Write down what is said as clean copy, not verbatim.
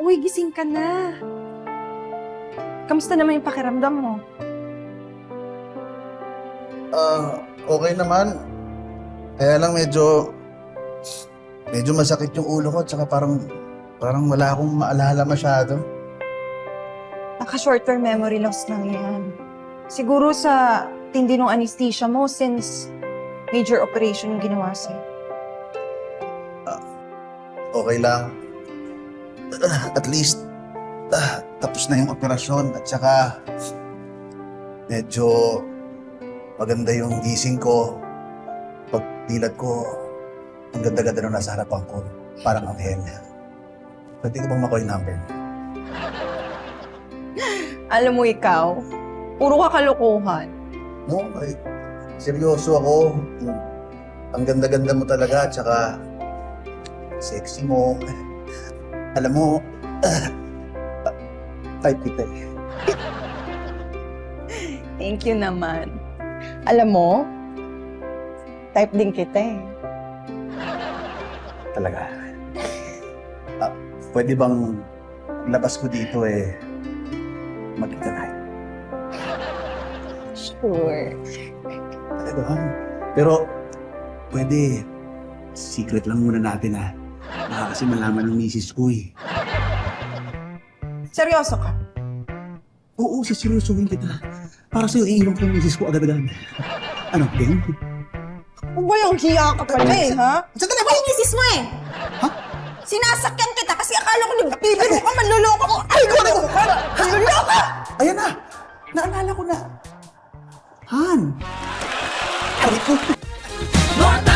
Uy, gising ka na. Kamusta naman yung pakiramdam mo? Okay naman. Kaya lang medyo masakit yung ulo ko, tsaka parang wala akong maalala masyado. Naka-short-term memory loss lang yan. Siguro sa tindi ng anesthesia mo since major operation yung ginawa sa'yo. Okay lang. At least, tapos na yung operasyon at saka medyo maganda yung gising ko. Pagdilat ko, ang ganda-ganda na nasa harapan ko. Parang anghel. Pwede ko bang makuha yung number? Alam mo ikaw, puro ka kalokohan. No, ay, seryoso ako. Ang ganda-ganda mo talaga at saka sexy mo. Alam mo, type kita eh. Thank you naman. Alam mo, type din kita eh. Talaga. Pwede bang labas ko dito eh, magkita tayo? Sure. Talaga. Pero, pwede, secret lang muna natin ha. Baka kasi malaman ng misis ko eh. Seryoso ka? Oo, siseryosohin kita. Para sa'yo, iiwan ko yung misis ko agad-agad. Ano, game? Ano ba yung hiya ka pala eh, ha? Saan na ba yung misis mo eh? Ha? Sinasakyan kita kasi akala ko nagbibiro ka, manloloko ko. Ay, ko! Manloloko! Ayan na! Naalala ko na. Han! Aray ko! Bota!